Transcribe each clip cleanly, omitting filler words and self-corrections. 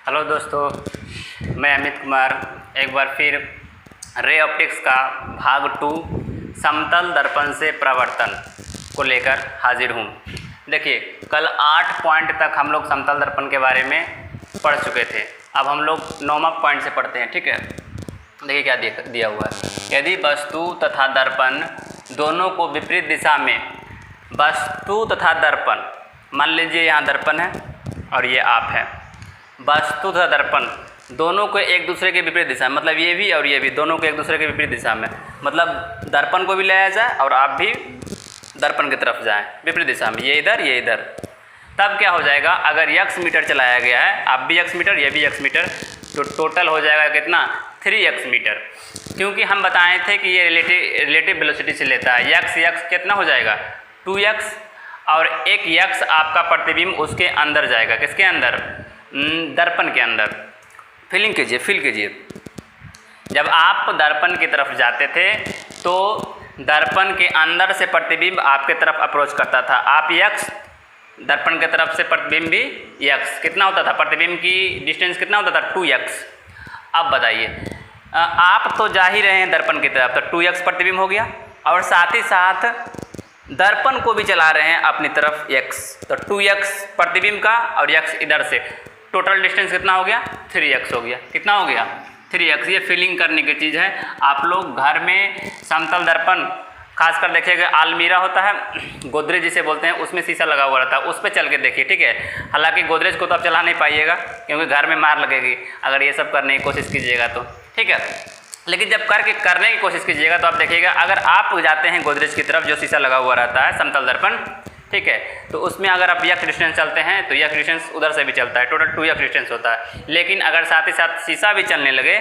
Hello दोस्तों, मैं अमित कुमार एक बार फिर रे ऑप्टिक्स का भाग 2 समतल दर्पण से परावर्तन को लेकर हाजिर हूँ। देखिए, कल 8 पॉइंट तक हम लोग समतल दर्पण के बारे में पढ़ चुके थे। अब हम लोग 9वां पॉइंट से पढ़ते हैं। ठीक है, देखिए क्या दिया हुआ है। यदि वस्तु तथा दर्पण दोनों को विपरीत दिशा में, वस्तु तथा दर्पण, मान लीजिए यहाँ दर्पण है और ये आप है, वस्तु तथा दर्पण दोनों को एक दूसरे के विपरीत दिशा में, मतलब ये भी और ये भी दोनों को एक दूसरे के विपरीत दिशा में, मतलब दर्पण को भी लाया जाए और आप भी दर्पण की तरफ जाएं विपरीत दिशा में, ये इधर, तब क्या हो जाएगा, अगर x मीटर चलाया गया है, आप भी x मीटर ये भी x मीटर, तो टोटल हो जाएगा कितना, 3x मीटर। क्योंकि हम बताए थे कि ये रिलेटिव वेलोसिटी से लेता है। x कितना हो जाएगा, 2x, और एक x आपका प्रतिबिंब उसके अंदर जाएगा। किसके अंदर, दर्पण के अंदर। फील कीजिए। जब आप दर्पण की तरफ जाते थे तो दर्पण के अंदर से प्रतिबिंब आपके तरफ अप्रोच करता था। आप x, दर्पण की तरफ से प्रतिबिंब भी x, कितना होता था, प्रतिबिंब की डिस्टेंस कितना होता था, 2x। अब बताइए, आप तो जा ही रहे हैं दर्पण की तरफ, तो 2x प्रतिबिंब हो गया, और साथ ही साथ दर्पण को भी चला रहे हैं अपनी तरफ x, तो 2x प्रतिबिंब का और x इधर से, टोटल डिस्टेंस कितना हो गया, 3x हो गया। कितना हो गया, 3x। ये फीलिंग करने की चीज़ है। आप लोग घर में समतल दर्पण खासकर देखिएगा, अलमीरा होता है, गोदरेज जिसे बोलते हैं, उसमें शीशा लगा हुआ रहता है, उस पर चल के देखिए। ठीक है, हालांकि गोदरेज को तो आप चला नहीं पाइएगा क्योंकि घर में मार लगेगी अगर ये सब करने की कोशिश कीजिएगा तो। ठीक है, लेकिन जब करने की कोशिश कीजिएगा तो आप देखिएगा, अगर आप जाते हैं गोदरेज की तरफ जो शीशा लगा हुआ रहता है समतल दर्पण, ठीक है, तो उसमें अगर आप x डिस्टेंस चलते हैं तो x डिस्टेंस उधर से भी चलता है, टोटल 2x डिस्टेंस होता है। लेकिन अगर साथ ही साथ शीशा भी चलने लगे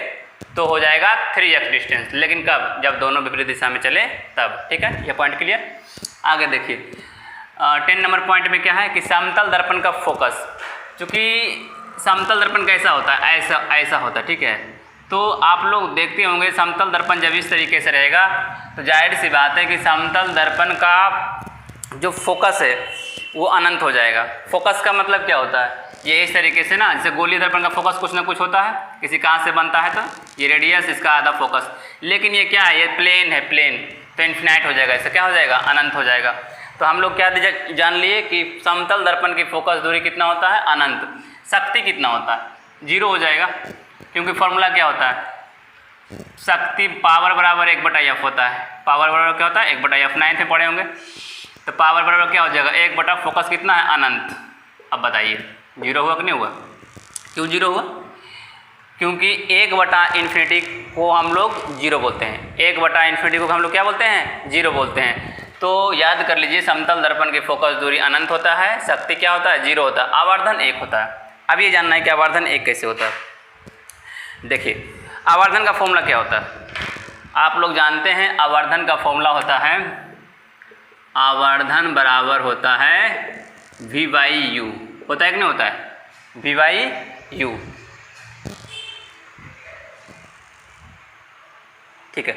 तो हो जाएगा 3x डिस्टेंस। लेकिन कब, जब दोनों विपरीत दिशा में चले तब। ठीक है, यह पॉइंट क्लियर। आगे देखिए, 10 नंबर पॉइंट में क्या है कि समतल दर्पण का फोकस। चूँकि समतल दर्पण कैसा होता है, ऐसा होता है। ठीक है, तो आप लोग देखते होंगे समतल दर्पण जब इस तरीके से रहेगा तो जाहिर सी बात है कि समतल दर्पण का जो फोकस है वो अनंत हो जाएगा। फोकस का मतलब क्या होता है, ये इस तरीके से ना, जैसे गोलीय दर्पण का फोकस कुछ ना कुछ होता है, किसी कांच से बनता है, तो ये रेडियस, इसका आधा फोकस। लेकिन ये क्या है, ये प्लेन है, प्लेन, तो इन्फिनाइट हो जाएगा, इससे क्या हो जाएगा, अनंत हो जाएगा। तो हम लोग क्या जान लिए कि समतल दर्पण की फोकस दूरी कितना होता है, अनंत। शक्ति कितना होता है, 0 हो जाएगा, क्योंकि फॉर्मूला क्या होता है, शक्ति पावर बराबर 1/f होता है। पावर बराबर क्या होता है, 1/f, 9th में पढ़े होंगे। तो पावर बराबर क्या हो जाएगा, 1 फोकस कितना है, अनंत। अब बताइए 0 हुआ कि नहीं हुआ, क्यों 0 हुआ, क्योंकि 1/∞ को हम लोग 0 बोलते हैं, 1/∞ को हम लोग क्या बोलते हैं, 0 बोलते हैं। तो याद कर लीजिए, समतल दर्पण की फोकस दूरी अनंत होता है, शक्ति क्या होता है, 0 होता है, आवर्धन 1 होता है। अब ये जानना है कि आवर्धन 1 कैसे होता है। देखिए, आवर्धन का फॉर्मूला क्या होता है, आप लोग जानते हैं, आवर्धन का फॉर्मूला होता है, आवर्धन बराबर होता है v/u, होता है कि नहीं होता है, v/u। ठीक है,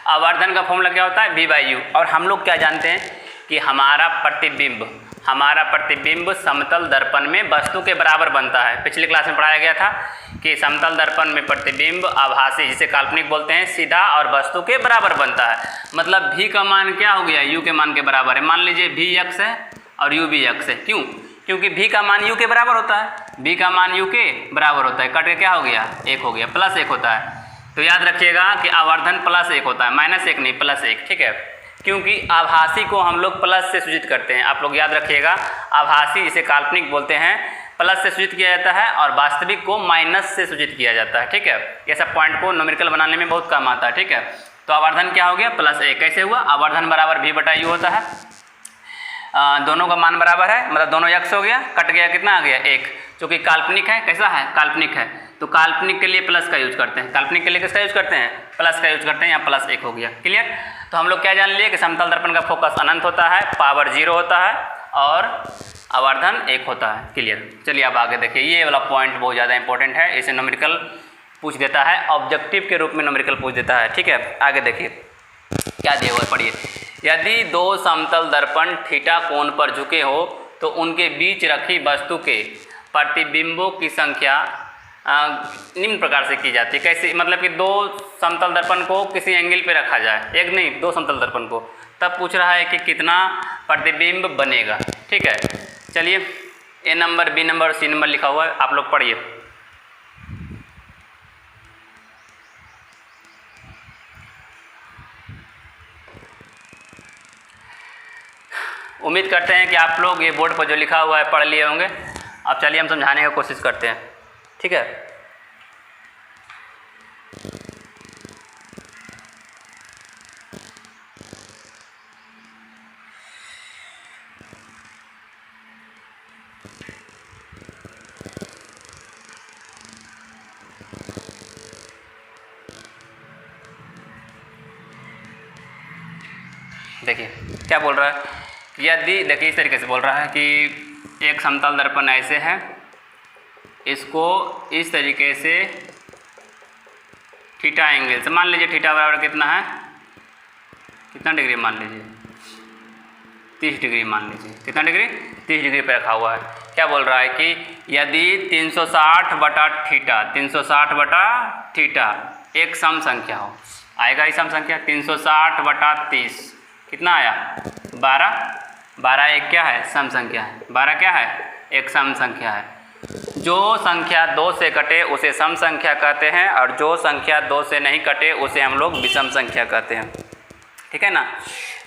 आवर्धन का फॉर्मूला क्या होता है, v/u। और हम लोग क्या जानते हैं कि हमारा प्रतिबिंब समतल दर्पण में वस्तु के बराबर बनता है। पिछली क्लास में पढ़ाया गया था कि समतल दर्पण में प्रतिबिंब आभासी, जिसे काल्पनिक बोलते हैं, सीधा और वस्तु के बराबर बनता है। मतलब v का मान क्या हो गया, u के मान के बराबर है। मान लीजिए v x है और u भी x है। क्यों, क्योंकि v का मान u के बराबर होता है, v का मान u के बराबर होता है, कट के क्या हो गया, 1 हो गया, +1 होता है। तो याद रखिएगा कि आवर्धन +1 होता है, -1 नहीं, +1। ठीक है, क्योंकि आभासी को हम लोग प्लस से सूचित करते हैं। आप लोग याद रखिएगा, आभासी जिसे काल्पनिक बोलते हैं, प्लस से सूचित किया जाता है और वास्तविक को माइनस से सूचित किया जाता है। ठीक है, ये सब पॉइंट को न्यूमेरिकल बनाने में बहुत काम आता है। ठीक है, तो आवर्धन क्या हो गया, +1। कैसे हुआ, आवर्धन बराबर v/u होता है, दोनों का मान बराबर है, मतलब दोनों x हो गया, कट गया, कितना आ गया, 1। चूँकि काल्पनिक है, कैसा है, काल्पनिक है, तो काल्पनिक के लिए प्लस का यूज करते हैं, काल्पनिक के लिए किसका यूज करते हैं, प्लस का यूज करते हैं, यहाँ +1 हो गया। क्लियर। तो हम लोग क्या जान लिए कि समतल दर्पण का फोकस अनंत होता है, पावर 0 होता है और आवर्धन 1 होता है। क्लियर। चलिए अब आगे देखिए, ये वाला पॉइंट बहुत ज़्यादा इंपॉर्टेंट है, इसे न्यूमेरिकल पूछ देता है, ऑब्जेक्टिव के रूप में न्यूमेरिकल पूछ देता है। ठीक है, आगे देखिए क्या दिया हुआ है, पढ़िए। यदि दो समतल दर्पण थीटा कोण पर झुके हो तो उनके बीच रखी वस्तु के प्रतिबिंबों की संख्या निम्न प्रकार से की जाती है। कैसे? मतलब कि दो समतल दर्पण को किसी एंगल पे रखा जाए, एक नहीं दो समतल दर्पण को, तब पूछ रहा है कि कितना प्रतिबिंब बनेगा। ठीक है, चलिए A number, B number, C number लिखा हुआ है, आप लोग पढ़िए। उम्मीद करते हैं कि आप लोग ये बोर्ड पर जो लिखा हुआ है पढ़ लिए होंगे। अब चलिए हम समझाने की कोशिश करते हैं। ठीक है, देखिए क्या बोल रहा है। यदि देखिए इस तरीके से बोल रहा है कि एक समतल दर्पण ऐसे है, इसको इस तरीके से थीटा एंगल से, मान लीजिए थीटा बराबर कितना है, कितना डिग्री मान लीजिए, 30 डिग्री मान लीजिए। कितना डिग्री? 30 डिग्री पे रखा हुआ है। क्या बोल रहा है कि यदि 360 बटा थीटा, 360 बटा थीटा एक सम संख्या हो, आएगा ही सम संख्या। 360 बटा 30 कितना आया? 12। 12 एक क्या है? सम संख्या है। 12 क्या है? एक सम संख्या है। जो संख्या 2 से कटे उसे सम संख्या कहते हैं, और जो संख्या 2 से नहीं कटे उसे हम लोग विषम संख्या कहते हैं। ठीक है ना,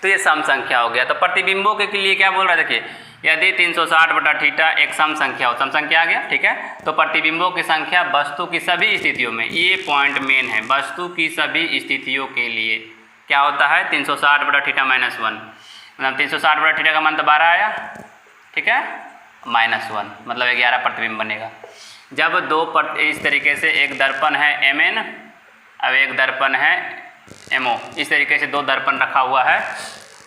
तो ये सम संख्या हो गया। तो प्रतिबिंबों के लिए क्या बोल रहा है, देखिए यदि 360 बटा थीटा एक सम संख्या हो, सम संख्या आ गया। ठीक है, तो प्रतिबिंबों की संख्या वस्तु की सभी स्थितियों में, ये पॉइंट मेन है, वस्तु की सभी स्थितियों के लिए क्या होता है? 360 बटा थीटा -1, मतलब 360 बटा थीटा का मान तो 12 आया। ठीक है, -1 मतलब 11 प्रतिबिंब बनेगा। जब दो इस तरीके से एक दर्पण है MN, अब एक दर्पण है MO, इस तरीके से दो दर्पण रखा हुआ है।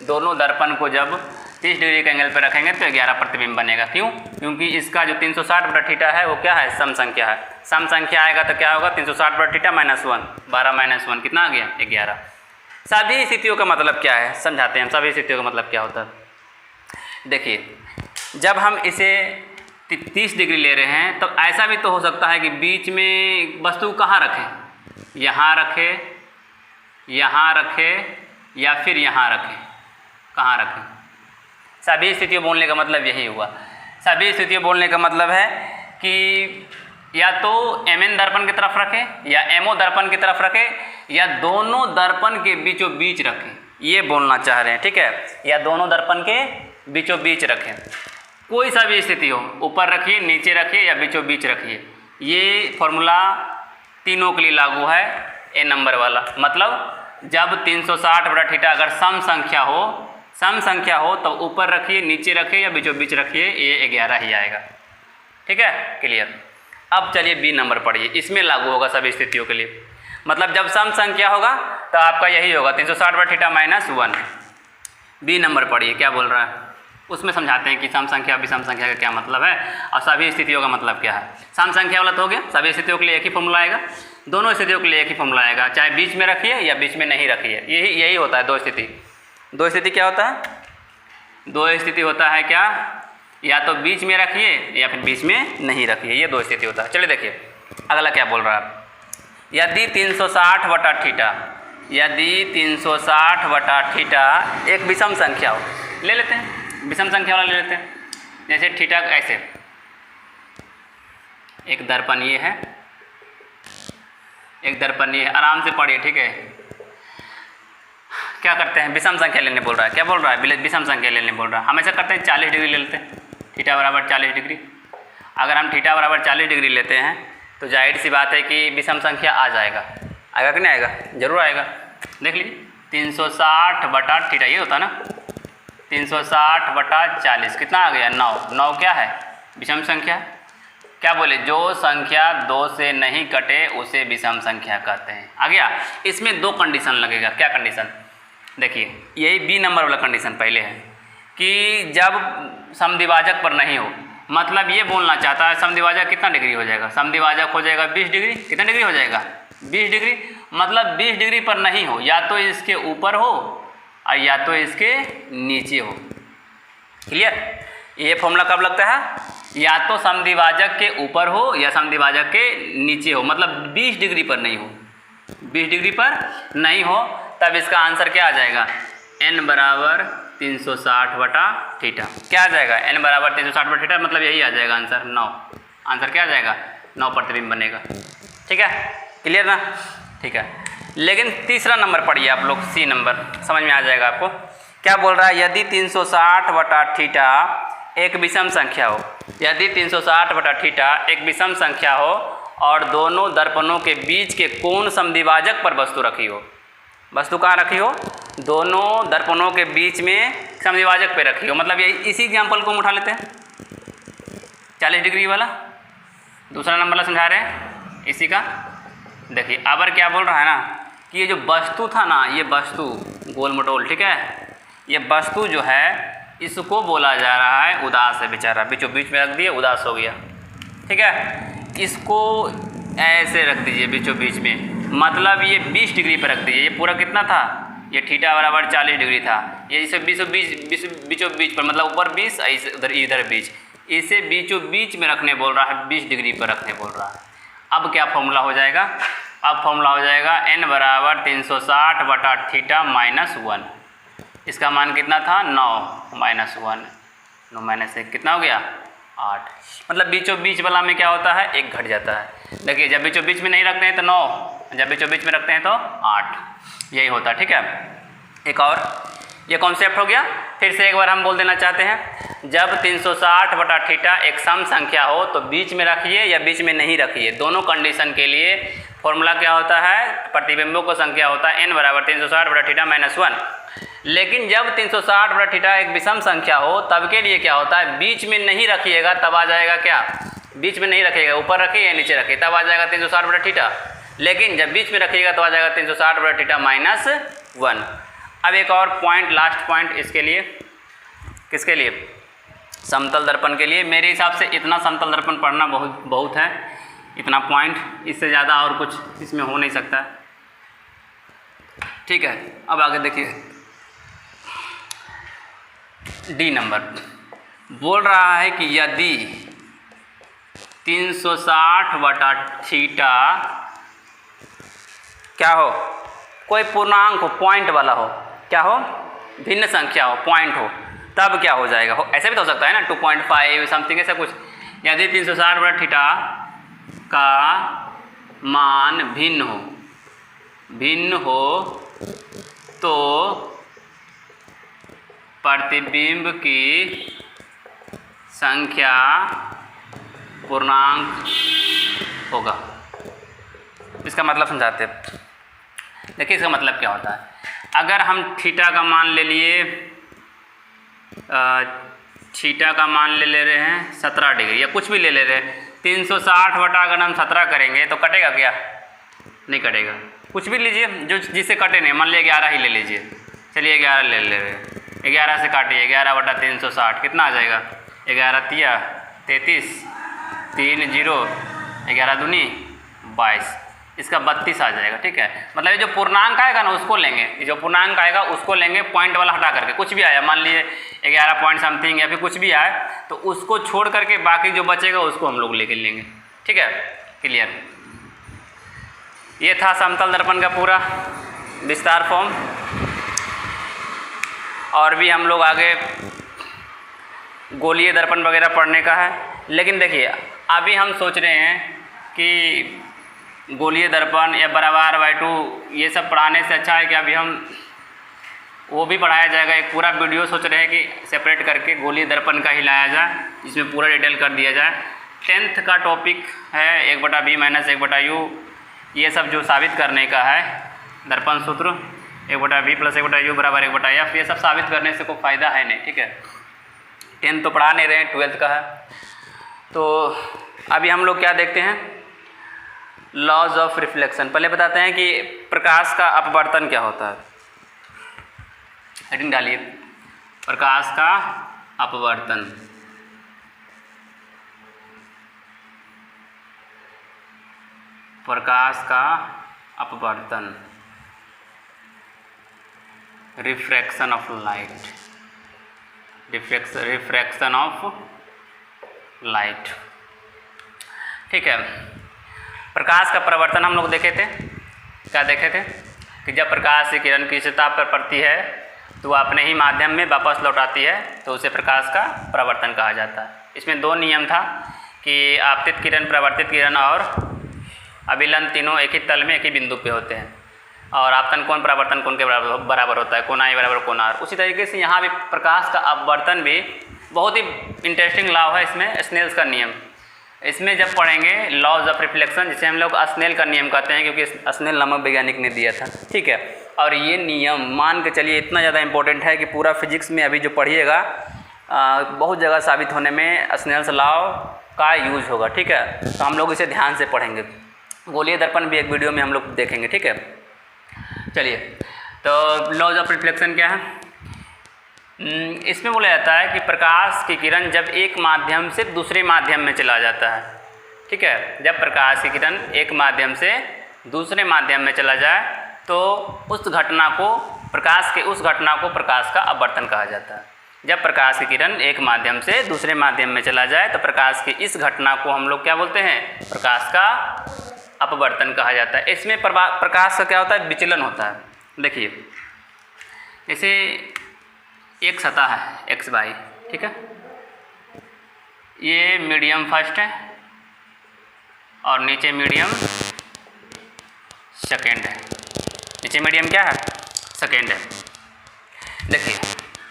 दोनों दर्पण को जब 30 डिग्री के एंगल पर रखेंगे तो 11 प्रतिबिंब बनेगा। क्यों? क्योंकि इसका जो 360 बटा थीटा है वो क्या है? सम संख्या है। सम संख्या आएगा तो क्या होगा? 360 बटा थीटा -1, 12 -1 कितना आ गया? 11। सभी स्थितियों का मतलब क्या है समझाते हैं हम। सभी स्थितियों का मतलब क्या होता है, देखिए जब हम इसे 30 डिग्री ले रहे हैं तब ऐसा भी तो हो सकता है कि बीच में वस्तु कहाँ रखें, यहाँ रखें, यहाँ रखें, या फिर यहाँ रखें। कहाँ रखें? सभी स्थितियों बोलने का मतलब यही हुआ। सभी स्थितियों बोलने का मतलब है कि या तो MN दर्पण की तरफ रखें या MO दर्पण की तरफ रखें, या दोनों दर्पण के बीचों बीच रखें, ये बोलना चाह रहे हैं। ठीक है, या दोनों दर्पण के बीचों बीच रखें। कोई सा भी स्थिति हो, ऊपर रखिए, नीचे रखिए, या बीचों बीच रखिए, ये फॉर्मूला तीनों के लिए लागू है। ए नंबर वाला मतलब जब 360 बटा थीटा अगर सम संख्या हो तो ऊपर रखिए, नीचे रखिए, या बीचों बीच रखिए, ये 11 ही आएगा। ठीक है, क्लियर। अब चलिए बी नंबर पढ़िए, इसमें लागू होगा सभी स्थितियों के लिए। मतलब जब सम संख्या होगा तो आपका यही होगा 360 बटा थीटा -1। बी नंबर पढ़िए क्या बोल रहा है, उसमें समझाते हैं कि सम संख्या विषम संख्या का क्या मतलब है और सभी स्थितियों का मतलब क्या है। सम संख्या वाला तो हो गया, सभी स्थितियों के लिए एक ही फॉर्मूला आएगा, दोनों स्थितियों के लिए एक ही फॉर्मूला आएगा, चाहे बीच में रखिए या बीच में नहीं रखिए। यही होता है दो स्थिति। दो स्थिति क्या होता है? दो स्थिति होता है क्या, या तो बीच में रखिए या फिर बीच में नहीं रखिए, ये दो स्थिति होता है। चलिए देखिए अगला क्या बोल रहा है। यदि 360 बटा थीटा, यदि 360 बटा थीटा एक विषम संख्या हो, ले लेते हैं विषम संख्या वाला ले लेते हैं। जैसे थीटा ऐसे, एक दर्पण ये है, एक दर्पण ये है, आराम से पढ़िए। ठीक है, क्या करते हैं? विषम संख्या लेने बोल रहा है। क्या बोल रहा है? विषम संख्या लेने बोल रहा है। हमेशा करते हैं 40 डिग्री ले लेते हैं, थीटा बराबर 40 डिग्री। अगर हम थीटा बराबर 40 डिग्री लेते हैं तो जाहिर सी बात है कि विषम संख्या आ जाएगा। आएगा कि नहीं आएगा? जरूर आएगा। देख लीजिए 360 बटा थीटा ये होता ना, 360 बटा 40 कितना आ गया? 9। 9 क्या है? विषम संख्या। क्या बोले? जो संख्या 2 से नहीं कटे उसे विषम संख्या कहते हैं। आ गया। इसमें दो कंडीशन लगेगा। क्या कंडीशन? देखिए यही बी नंबर वाला कंडीशन पहले है कि जब समद्विभाजक पर नहीं हो, मतलब ये बोलना चाहता है समद्विभाजक कितना डिग्री हो जाएगा? समद्विभाजक हो जाएगा 20 डिग्री। कितना डिग्री हो जाएगा? 20 डिग्री। मतलब 20 डिग्री पर नहीं हो, या तो इसके ऊपर हो और या तो इसके नीचे हो। क्लियर? ये फॉर्मूला कब लगता है? या तो समद्विभाजक के ऊपर हो या समद्विभाजक के नीचे हो, मतलब 20 डिग्री पर नहीं हो, 20 डिग्री पर नहीं हो, तब इसका आंसर क्या आ जाएगा, n बराबर 360/θ। क्या आ जाएगा, n बराबर 360/θ, मतलब यही आ जाएगा आंसर 9। आंसर क्या आ जाएगा, 9 प्रतिबिंब बनेगा। ठीक है, क्लियर ना। ठीक है, लेकिन तीसरा नंबर पढ़िए आप लोग, सी नंबर, समझ में आ जाएगा आपको। क्या बोल रहा है, यदि 360/θ एक विषम संख्या हो, यदि 360/θ एक विषम संख्या हो और दोनों दर्पणों के बीच के कोण समद्विभाजक पर वस्तु रखी हो। वस्तु कहाँ रखी हो, दोनों दर्पणों के बीच में समद्विभाजक पे रखी हो, मतलब यही इसी एग्जाम्पल को हम उठा लेते हैं, 40 डिग्री वाला दूसरा नंबर वाला समझा रहे हैं इसी का। देखिए अब क्या बोल रहा है ना कि ये जो वस्तु था ना, ये वस्तु गोल मटोल, ठीक है, ये वस्तु जो है इसको बोला जा रहा है उदास है, बेचारा बीचों बीच में रख दिए, उदास हो गया। ठीक है, इसको ऐसे रख दीजिए बीचों बीच में, मतलब ये 20 डिग्री पर रख दीजिए। ये पूरा कितना था, ये थीटा बराबर 40 डिग्री था, ये इसे बीचों बीच पर, मतलब ऊपर 20 इधर 20, इसे बीचों बीच में रखने बोल रहा है, 20 डिग्री पर रखने बोल रहा है। अब क्या फॉर्मूला हो जाएगा, अब फॉर्मूला हो जाएगा n बराबर 360/θ -1। इसका मान कितना था, 9 -1, 9 -1 कितना हो गया, 8। मतलब बीचों बीच वाला में क्या होता है, 1 घट जाता है। देखिए जब बीचों बीच में नहीं रखते हैं तो 9, जब बीचों बीच में रखते हैं तो 8, यही होता है। ठीक है, एक और ये कॉन्सेप्ट हो गया। फिर से एक बार हम बोल देना चाहते हैं, जब 360/θ एक सम संख्या हो तो बीच में रखिए या बीच में नहीं रखिए, दोनों कंडीशन के लिए फॉर्मूला क्या होता है, प्रतिबिंबों को संख्या होता है n बराबर 360/θ -1। लेकिन जब 360/θ एक विषम संख्या हो तब के लिए क्या होता है, बीच में नहीं रखिएगा तब आ जाएगा क्या, बीच में नहीं रखिएगा, ऊपर रखिए या नीचे रखिए तब आ जाएगा 360/θ। लेकिन जब बीच में रखिएगा तो आ जाएगा 360/θ -1। अब एक और पॉइंट, लास्ट पॉइंट इसके लिए, किसके लिए, समतल दर्पण के लिए। मेरे हिसाब से इतना समतल दर्पण पढ़ना बहुत है, इतना पॉइंट, इससे ज़्यादा और कुछ इसमें हो नहीं सकता। ठीक है, अब आगे देखिए, डी नंबर बोल रहा है कि यदि 360/θ क्या हो, कोई पूर्णांक हो, पॉइंट वाला हो, क्या हो, भिन्न संख्या हो, पॉइंट हो, तब क्या हो जाएगा, हो ऐसे भी तो हो सकता है ना, 2.5 समथिंग ऐसा कुछ। यदि 360/θ का मान भिन्न हो तो प्रतिबिंब की संख्या पूर्णांक होगा। इसका मतलब समझाते हैं। देखिए इसका मतलब क्या होता है, अगर हम थीटा का मान ले लिए, थीटा का मान ले रहे हैं 17 डिग्री या कुछ भी ले रहे हैं, 360 बटा अगर हम 17 करेंगे तो कटेगा क्या, नहीं कटेगा। कुछ भी लीजिए जो जिससे कटे नहीं, मान लिया 11 ही ले लीजिए, चलिए 11 ले रहे हैं, 11 से काटिए, 11/360 कितना आ जाएगा, 11 तिया 33, 3 0, 11 दूनी 22, इसका 32 आ जाएगा। ठीक है, मतलब ये जो पूर्णांक आएगा ना उसको लेंगे, ये जो पूर्णांक आएगा उसको लेंगे, पॉइंट वाला हटा करके, कुछ भी आया मान लिए 11 पॉइंट समथिंग या फिर कुछ भी आए तो उसको छोड़ करके बाकी जो बचेगा उसको हम लोग लेके लेंगे। ठीक है, क्लियर। ये था समतल दर्पण का पूरा विस्तार फॉर्म, और भी हम लोग आगे गोलीय दर्पण वगैरह पढ़ने का है। लेकिन देखिए अभी हम सोच रहे हैं कि गोलीय दर्पण या बराबर y2 ये सब पढ़ाने से अच्छा है कि अभी हम वो भी पढ़ाया जाएगा, एक पूरा वीडियो सोच रहे हैं कि सेपरेट करके गोलीय दर्पण का ही लाया जाए, इसमें पूरा डिटेल कर दिया जाए। 10th का टॉपिक है 1/b - 1/u, ये सब जो साबित करने का है, दर्पण सूत्र 1/b + 1/u = 1/f, ये सब साबित करने से कोई फ़ायदा है नहीं। ठीक है, 10th तो पढ़ा नहीं रहे हैं, 12th का है। तो अभी हम लोग क्या देखते हैं, लॉज ऑफ रिफ्लेक्शन। पहले बताते हैं कि प्रकाश का अपवर्तन क्या होता है। हेडिंग डालिए, प्रकाश का अपवर्तन। प्रकाश का अपवर्तन, refraction of light, refraction of light. ठीक है, प्रकाश का प्रवर्तन हम लोग देखे थे, क्या देखे थे कि जब प्रकाश की किरण किसी सतह पर पड़ती है तो वह अपने ही माध्यम में वापस लौट आती है, तो उसे प्रकाश का प्रवर्तन कहा जाता है। इसमें दो नियम था कि आपतित किरण, प्रवर्तित किरण और अभिलंब तीनों एक ही तल में एक ही बिंदु पे होते हैं, और आपतन कोण प्रवर्तन कोण के बराबर होता है, कोण आई बराबर कोण आर। उसी तरीके से यहाँ भी प्रकाश का अपवर्तन भी बहुत ही इंटरेस्टिंग लॉ है इसमें, स्नेल्स का नियम। इसमें जब पढ़ेंगे लॉज ऑफ रिफ्लेक्शन, जिसे हम लोग स्नेल का नियम कहते हैं, क्योंकि स्नेल नामक वैज्ञानिक ने दिया था। ठीक है, और ये नियम मान के चलिए इतना ज़्यादा इंपॉर्टेंट है कि पूरा फिजिक्स में अभी जो पढ़िएगा बहुत जगह साबित होने में स्नेल्स लॉ का यूज होगा। ठीक है, तो हम लोग इसे ध्यान से पढ़ेंगे। गोलीय दर्पण भी एक वीडियो में हम लोग देखेंगे। ठीक है, चलिए, तो लॉज ऑफ रिफ्लेक्शन क्या है? इसमें बोला जाता है कि प्रकाश की किरण जब एक माध्यम से दूसरे माध्यम में चला जाता है, ठीक है, जब प्रकाश की किरण एक माध्यम से दूसरे माध्यम में चला जाए तो उस घटना को प्रकाश का अपवर्तन कहा जाता है। जब प्रकाश की किरण एक माध्यम से दूसरे माध्यम में चला जाए तो प्रकाश की इस घटना को हम लोग क्या बोलते हैं? प्रकाश का अपवर्तन कहा जाता है। इसमें प्रकाश का क्या होता है? विचलन होता है। देखिए, जैसे एक सतह है x y, ठीक है, ये मीडियम फर्स्ट है और नीचे मीडियम सेकेंड है। नीचे मीडियम क्या है? सेकेंड है। देखिए,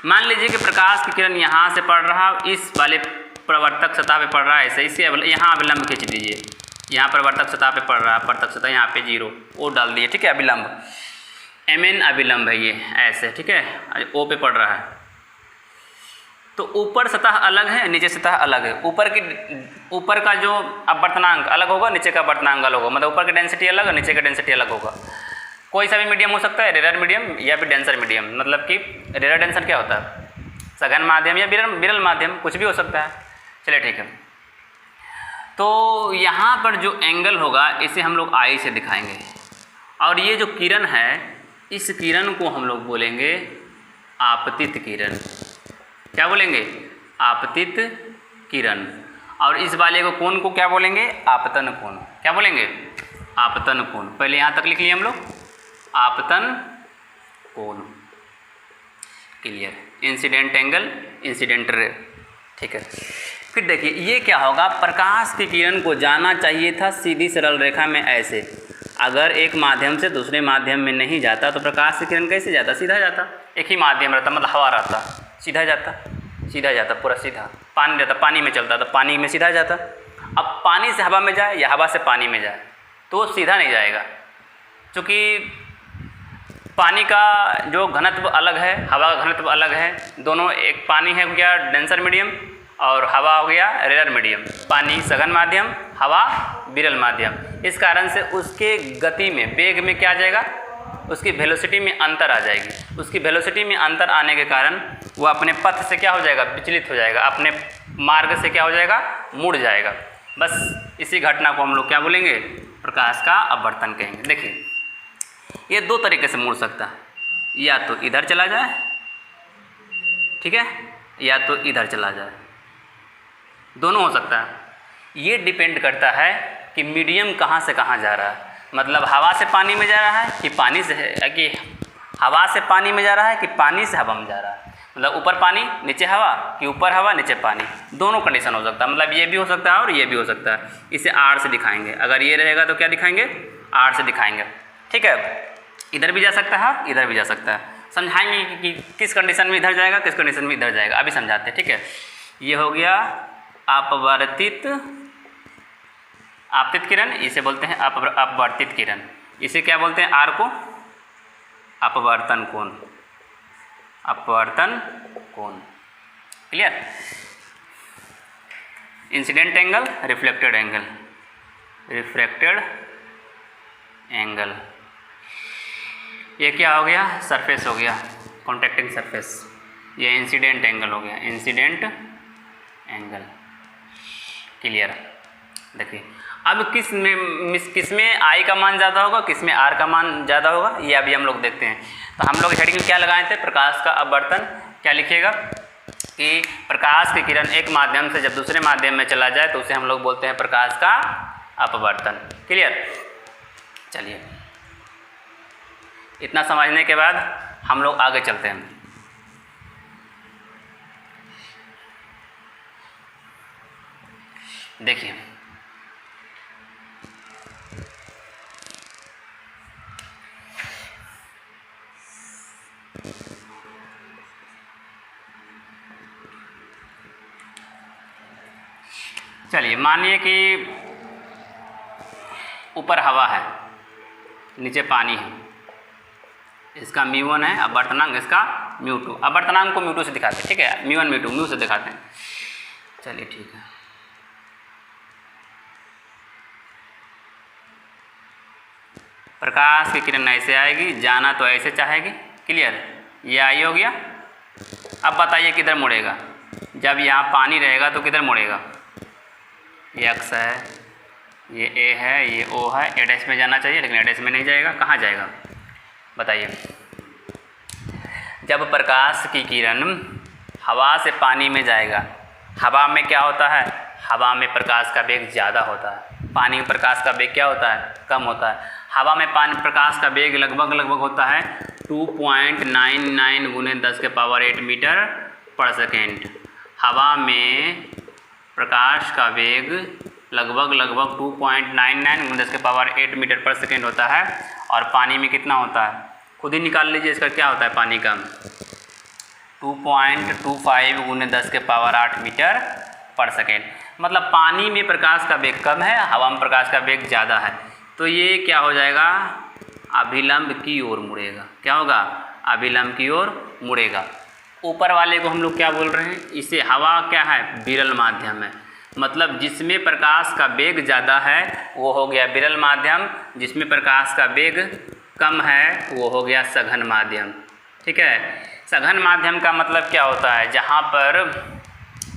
मान लीजिए कि प्रकाश की किरण यहाँ से पड़ रहा, इस वाले प्रवर्तक सतह पे पड़ रहा है, ऐसे इसे यहाँ अभिलंब खींच दीजिए। यहाँ प्रवर्तक सतह पे पड़ रहा है, प्रवर्तक सतह यहाँ पे 0 ओ डाल दिए। ठीक है, अभिलंब mn अभिलंब है ये, ऐसे। ठीक है, ओ पे पड़ रहा है, तो ऊपर सतह अलग है, नीचे सतह अलग है। ऊपर का जो अपवर्तनांक अलग होगा, नीचे का अपवर्तनांक अलग होगा, मतलब ऊपर की डेंसिटी अलग है, नीचे का डेंसिटी अलग होगा। कोई सा भी मीडियम हो सकता है, रेयर मीडियम या फिर डेंसर मीडियम। मतलब कि रेयर डेंसर क्या होता है? सघन माध्यम या विरल माध्यम, कुछ भी हो सकता है। चलिए, ठीक है, तो यहाँ पर जो एंगल होगा इसे हम लोग आई से दिखाएंगे, और ये जो किरण है इस किरण को हम लोग बोलेंगे आपतित किरण। क्या बोलेंगे? आपतित किरण। और इस वाले को कोण को क्या बोलेंगे? आपतन कोण। क्या बोलेंगे? आपतन कोण। पहले यहाँ तक लिख लिए हम लोग, आपतन कोण। Clear? Incident angle, incident ray. ठीक है, फिर देखिए ये क्या होगा, प्रकाश की किरण को जाना चाहिए था सीधी सरल रेखा में ऐसे। अगर एक माध्यम से दूसरे माध्यम में नहीं जाता तो प्रकाश की किरण कैसे जाता? सीधा जाता। एक ही माध्यम रहता, मतलब हवा रहता, सीधा जाता पूरा सीधा। पानी रहता, पानी में चलता तो पानी में सीधा जाता। अब पानी से हवा में जाए या हवा से पानी में जाए तो वो सीधा नहीं जाएगा, क्योंकि पानी का जो घनत्व अलग है, हवा का घनत्व अलग है। दोनों, एक पानी है क्या डेंसर मीडियम और हवा हो गया रेयर मीडियम। पानी सघन माध्यम, हवा विरल माध्यम। इस कारण से उसके गति में, वेग में क्या आ जाएगा? उसकी वेलोसिटी में अंतर आ जाएगी। उसकी वेलोसिटी में अंतर आने के कारण वो अपने पथ से क्या हो जाएगा? विचलित हो जाएगा, अपने मार्ग से क्या हो जाएगा? मुड़ जाएगा। बस इसी घटना को हम लोग क्या बोलेंगे? प्रकाश का अपवर्तन कहेंगे। देखिए, ये दो तरीके से मुड़ सकता है, या तो इधर चला जाए, ठीक है, या तो इधर चला जाए, दोनों हो सकता है। ये डिपेंड करता है कि मीडियम कहाँ से कहाँ जा रहा है। मतलब हवा से पानी में जा रहा है कि पानी से है, कि हवा से पानी में जा रहा है कि पानी से हवा में जा रहा है। मतलब ऊपर पानी नीचे हवा कि ऊपर हवा नीचे पानी, दोनों कंडीशन हो सकता है। मतलब ये भी हो सकता है और ये भी हो सकता है। इसे आर से दिखाएंगे। अगर ये रहेगा तो क्या दिखाएंगे? आर से दिखाएंगे। ठीक है, इधर भी जा सकता है, इधर भी जा सकता है। समझाएंगे कि किस कंडीशन में इधर जाएगा, किस कंडीशन में इधर जाएगा, अभी समझाते हैं। ठीक है, ये हो गया आपतित किरण, इसे बोलते हैं अपवर्तित किरण। इसे क्या बोलते हैं? आर को अपवर्तन कोण। अपवर्तन कोण। Clear? Incident angle, reflected angle. Reflected angle, ये क्या हो गया? सरफेस हो गया, कॉन्टैक्टिंग सरफेस। ये इंसिडेंट एंगल हो गया, इंसिडेंट एंगल। क्लियर? देखिए, अब किस में आई का मान ज़्यादा होगा, किस में आर का मान ज़्यादा होगा, ये अभी हम लोग देखते हैं। तो हम लोग हेडिंग क्या लगाए थे? प्रकाश का अपवर्तन। क्या लिखिएगा? कि प्रकाश की किरण एक माध्यम से जब दूसरे माध्यम में चला जाए तो उसे हम लोग बोलते हैं प्रकाश का अपवर्तन। क्लियर? चलिए, इतना समझने के बाद हम लोग आगे चलते हैं। देखिए, चलिए मानिए कि ऊपर हवा है, नीचे पानी है, इसका μ1 है, अपवर्तनांक इसका μ2। अपवर्तनांक को μ2 से दिखाते हैं, ठीक है, μ1 μ2 म्यू से दिखाते हैं। चलिए ठीक है, प्रकाश की किरण ऐसे आएगी, जाना तो ऐसे चाहेगी। क्लियर? ये आई हो गया। अब बताइए किधर मुड़ेगा? जब यहाँ पानी रहेगा तो किधर मुड़ेगा? ये एक्स है, ये ए है, ये ओ है, ए डैश में जाना चाहिए लेकिन ए डैश में नहीं जाएगा। कहाँ जाएगा बताइए? जब प्रकाश की किरण हवा से पानी में जाएगा, हवा में क्या होता है? हवा में प्रकाश का वेग ज़्यादा होता है, पानी में प्रकाश का वेग क्या होता है? कम होता है। हवा में पानी प्रकाश का वेग लगभग होता है 2.99 गुने 10⁸ मीटर पर सेकेंड। हवा में प्रकाश का वेग लगभग 2.99 गुने 10⁸ मीटर पर सेकेंड होता है। और पानी में कितना होता है? खुद ही निकाल लीजिए, इसका क्या होता है पानी का? 2.25 गुने 10⁸ मीटर पर सेकेंड। मतलब पानी में प्रकाश का वेग कम है, हवा में प्रकाश का वेग ज़्यादा है। तो ये क्या हो जाएगा? अभिलंब की ओर मुड़ेगा। क्या होगा? अभिलंब की ओर मुड़ेगा। ऊपर वाले को हम लोग क्या बोल रहे हैं? इसे हवा क्या है? विरल माध्यम है। मतलब जिसमें प्रकाश का वेग ज़्यादा है वो हो गया विरल माध्यम, जिसमें प्रकाश का वेग कम है वो हो गया सघन माध्यम। ठीक है, सघन माध्यम का मतलब क्या होता है? जहाँ पर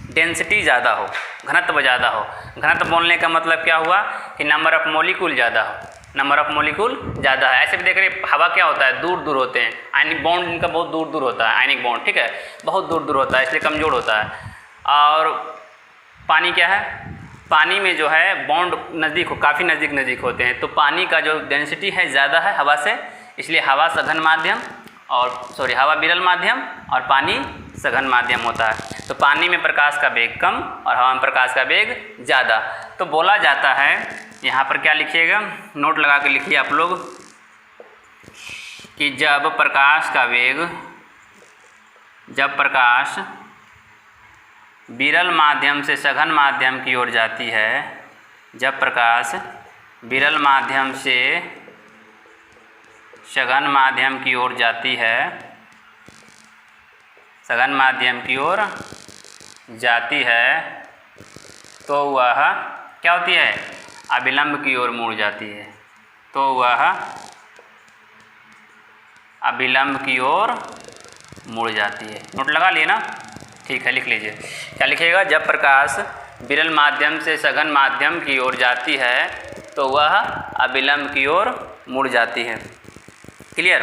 डेंसिटी ज़्यादा हो, घनत्व ज़्यादा हो। घनत्व बोलने का मतलब क्या हुआ कि नंबर ऑफ मॉलिक्यूल ज़्यादा हो, नंबर ऑफ मॉलिक्यूल ज़्यादा है। ऐसे भी देख रहे हवा क्या होता है? दूर दूर होते हैं, आयनिक बॉन्ड इनका बहुत दूर दूर होता है, आयनिक बॉन्ड, ठीक है, बहुत दूर दूर होता है, इसलिए कमज़ोर होता है। और पानी क्या है? पानी में जो है बॉन्ड नज़दीक हो, काफ़ी नज़दीक होते हैं, तो पानी का जो डेंसिटी है ज़्यादा है हवा से, इसलिए हवा सघन माध्यम और हवा विरल माध्यम और पानी सघन माध्यम होता है। तो पानी में प्रकाश का वेग कम और हवा में प्रकाश का वेग ज़्यादा। तो बोला जाता है, यहाँ पर क्या लिखिएगा, नोट लगा के लिखिए आप लोग, कि जब प्रकाश विरल माध्यम से सघन माध्यम की ओर जाती है, जब प्रकाश विरल माध्यम से सघन माध्यम की ओर जाती है, सघन माध्यम की ओर जाती है, तो वह क्या होती है? अभिलंब की ओर मुड़ जाती है। तो वह अभिलंब की ओर मुड़ जाती है। नोट लगा लिए ना? ठीक है, लिख लीजिए। क्या लिखिएगा? जब प्रकाश विरल माध्यम से सघन माध्यम की ओर जाती है तो वह अभिलंब की ओर मुड़ जाती है। क्लियर?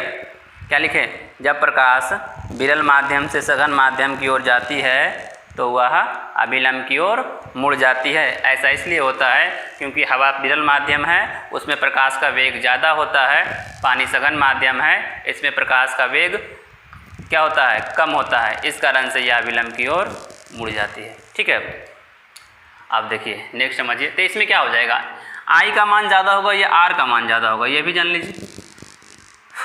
क्या लिखें? जब प्रकाश विरल माध्यम से सघन माध्यम की ओर जाती है तो वह अभिलंब की ओर मुड़ जाती है। ऐसा इसलिए होता है क्योंकि हवा विरल माध्यम है, उसमें प्रकाश का वेग ज़्यादा होता है। पानी सघन माध्यम है, इसमें प्रकाश का वेग क्या होता है? कम होता है। इस कारण से यह अभिलंब की ओर मुड़ जाती है। ठीक है, अब देखिए नेक्स्ट समझिए। तो इसमें क्या हो जाएगा? आई का मान ज़्यादा होगा या आर का मान ज़्यादा होगा, ये भी जान लीजिए।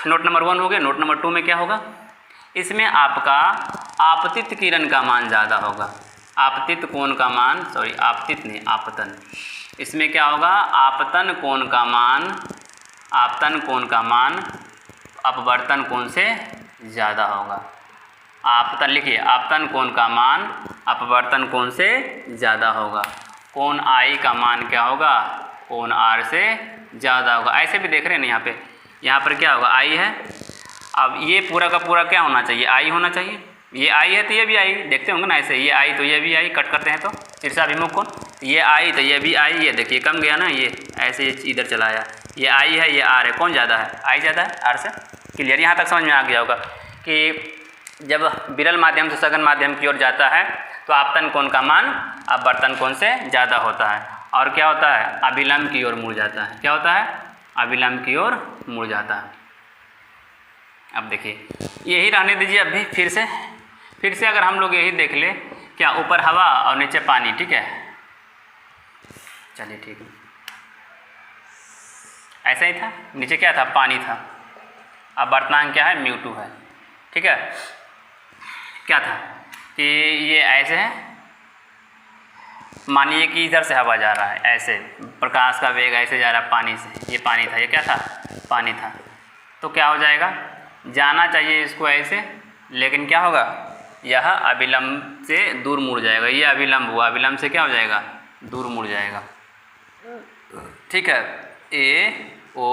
नोट नंबर 1 हो गया। नोट नंबर 2 में क्या होगा? इसमें आपका आपतित किरण का मान ज़्यादा होगा, आपतित कोण का मान, आपतित नहीं, आपतन। इसमें क्या होगा? आपतन कोण का मान अपवर्तन कोण से ज़्यादा होगा। आपतन लिखिए, आपतन कोण का मान अपवर्तन कोण से ज़्यादा होगा। कोण आई का मान क्या होगा? कोण आर से ज़्यादा होगा। ऐसे भी देख रहे हैं ना, यहाँ पर क्या होगा? आई है। अब ये पूरा का पूरा क्या होना चाहिए? आई होना चाहिए। ये आई है तो ये भी आई, देखते होंगे ना ऐसे, ये आई तो ये भी आई, कट करते हैं तो ईर्षाभिमुख कोण, ये आई तो ये भी आई, ये देखिए कम गया ना, ये ऐसे इधर चला आया। ये आई है, ये आर है, कौन ज़्यादा है? आई ज़्यादा है आर से। क्लियर? यहाँ तक समझ में आ गया होगा कि जब विरल माध्यम से सघन माध्यम की ओर जाता है तो आपतन कोण का मान अपवर्तन कोण से ज़्यादा होता है, और क्या होता है, अभिलंब की ओर मुड़ जाता है। क्या होता है, अभिलंब की ओर मुड़ जाता है। अब देखिए यही रहने दीजिए। अभी फिर से अगर हम लोग यही देख ले, क्या ऊपर हवा और नीचे पानी, ठीक है, चलिए ठीक है, ऐसा ही था। नीचे क्या था, पानी था। अब वर्तनांक क्या है, μ2 है, ठीक है। क्या था कि ये ऐसे है, मानिए कि इधर से हवा जा रहा है, ऐसे प्रकाश का वेग ऐसे जा रहा है पानी से, ये पानी था, ये क्या था, पानी था। तो क्या हो जाएगा, जाना चाहिए इसको ऐसे, लेकिन क्या होगा, यह अभिलंब से दूर मुड़ जाएगा। ये अभिलंब हुआ, अभिलंब से क्या हो जाएगा, दूर मुड़ जाएगा, ठीक है। ए ओ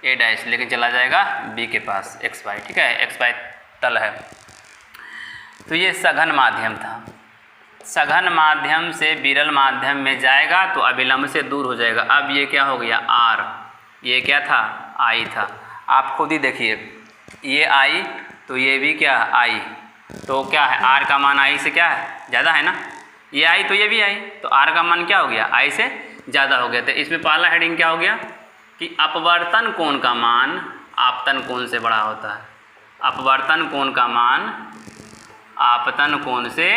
ए डैश लेकिन चला जाएगा बी के पास, एक्स वाई, ठीक है, एक्स वाई तल है। तो ये सघन माध्यम था। सघन माध्यम से विरल माध्यम में जाएगा तो अभिलंब से दूर हो जाएगा। अब ये क्या हो गया, आर, ये क्या था, आई था। आप खुद ही देखिए, ये आई तो ये भी क्या, आई, तो क्या है, आर का मान आई से क्या है, ज़्यादा है ना। ये आई तो ये भी आई, तो आर का मान क्या हो गया, आई से ज़्यादा हो गया। तो इसमें पहला हेडिंग क्या हो गया कि अपवर्तन कोण का मान आपतन कोण से बड़ा होता है। अपवर्तन कोण का मान आपतन कोण से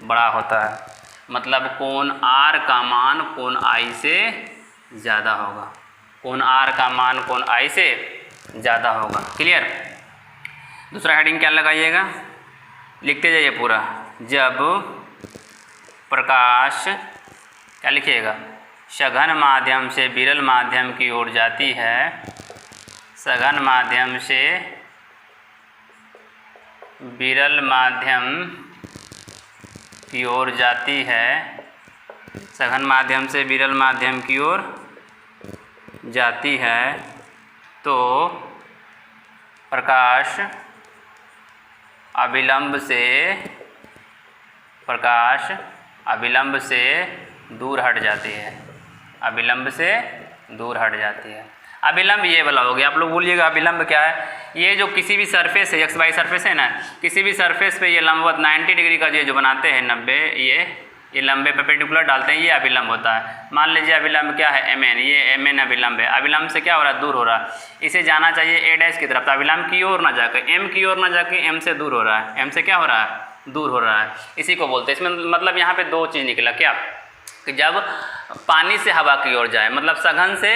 बड़ा होता है, मतलब कोण आर का मान कोण आई से ज़्यादा होगा। कोण आर का मान कोण आई से ज़्यादा होगा। क्लियर। दूसरा हेडिंग क्या लगाइएगा, लिखते जाइए पूरा। जब प्रकाश, क्या लिखिएगा, सघन माध्यम से विरल माध्यम की ओर जाती है, सघन माध्यम से विरल माध्यम की ओर जाती है, सघन माध्यम से विरल माध्यम की ओर जाती है, तो प्रकाश अभिलंब से दूर हट जाती है, अभिलंब से दूर हट जाती है। अभिलंब ये वाला हो गया। आप लोग बोलिएगा अभिलंब क्या है, ये जो किसी भी सरफेस है, एक्स वाई सरफेस है ना, किसी भी सरफेस पे ये लंबवत 90 डिग्री का जो बनाते हैं 90, ये लंबे परपेंडिकुलर डालते हैं, ये अभिलंब होता है। मान लीजिए अभिलंब क्या है, एम एन, ये एम एन अभिलंब है। अभिलंब से क्या हो रहा है, दूर हो रहा है। इसे जाना चाहिए ए डैश की तरफ, तो अभिलंब की ओर ना जाकर, एम की ओर ना जाके एम से दूर हो रहा है। एम से क्या हो रहा है, दूर हो रहा है। इसी को बोलते हैं। इसमें मतलब यहाँ पे दो चीज़ निकला, क्या कि जब पानी से हवा की ओर जाए, मतलब सघन से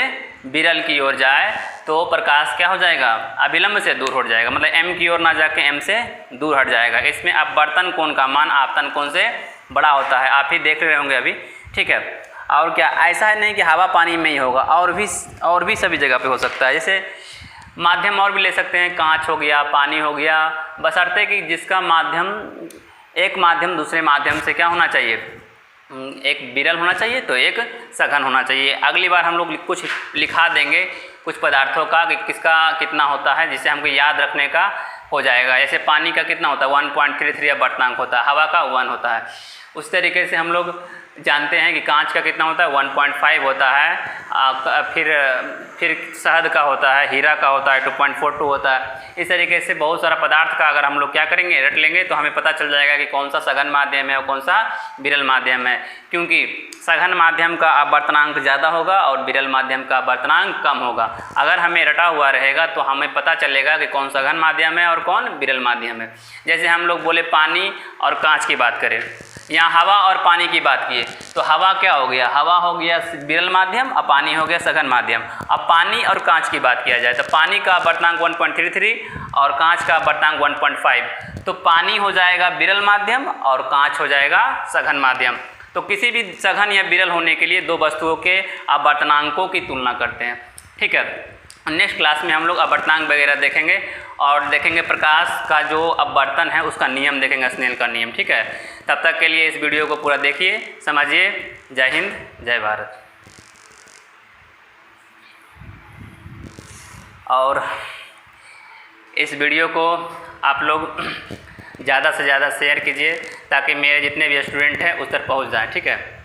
विरल की ओर जाए, तो प्रकाश क्या हो जाएगा, अभिलंब से दूर हट जाएगा, मतलब एम की ओर ना जाके एम से दूर हट जाएगा। इसमें अपवर्तन कोण का मान आपतन कोण से बड़ा होता है। आप ही देख रहे होंगे अभी, ठीक है। और क्या, ऐसा है नहीं कि हवा पानी में ही होगा, और भी सभी जगह पे हो सकता है। जैसे माध्यम और भी ले सकते हैं, कांच हो गया, पानी हो गया, बशर्ते कि जिसका माध्यम, एक माध्यम दूसरे माध्यम से क्या होना चाहिए, एक विरल होना चाहिए तो एक सघन होना चाहिए। अगली बार हम लोग कुछ लिखा देंगे कुछ पदार्थों का कि किसका कितना होता है, जिससे हमको याद रखने का हो जाएगा। जैसे पानी का कितना होता है 1.33 अपवर्तनांक होता है, हवा का 1 होता है। उस तरीके से हम लोग जानते हैं कि कांच का कितना होता है 1.5 होता है, फिर शहद का होता है, हीरा का होता है 2.42 होता है। इस तरीके से बहुत सारा पदार्थ का अगर हम लोग क्या करेंगे, रट लेंगे, तो हमें पता चल जाएगा कि कौन सा सघन माध्यम है और कौन सा विरल माध्यम है। क्योंकि सघन माध्यम का अपवर्तनांक ज़्यादा होगा और विरल माध्यम का अपवर्तनांक कम होगा। अगर हमें रटा हुआ रहेगा तो हमें पता चलेगा कि कौन सघन माध्यम है और कौन विरल माध्यम है। जैसे हम लोग बोले पानी और कांच की बात करें, यहाँ हवा और पानी की बात किए, तो हवा क्या हो गया, हवा हो गया विरल माध्यम और पानी हो गया सघन माध्यम। अब पानी और कांच की बात किया जाए तो पानी का अपवर्तनांक 1.33 और कांच का अपवर्तनांक 1.5, तो पानी हो जाएगा विरल माध्यम और कांच हो जाएगा सघन माध्यम। तो किसी भी सघन या विरल होने के लिए दो वस्तुओं के अपवर्तनांकों की तुलना करते हैं, ठीक है। नेक्स्ट क्लास में हम लोग अपवर्तनांक वगैरह देखेंगे और देखेंगे प्रकाश का जो अपवर्तन है उसका नियम देखेंगे, स्नेल का नियम, ठीक है। तब तक के लिए इस वीडियो को पूरा देखिए, समझिए। जय हिंद, जय भारत। और इस वीडियो को आप लोग ज़्यादा से ज़्यादा शेयर कीजिए ताकि मेरे जितने भी स्टूडेंट हैं उस तक पहुंच जाएं, ठीक है।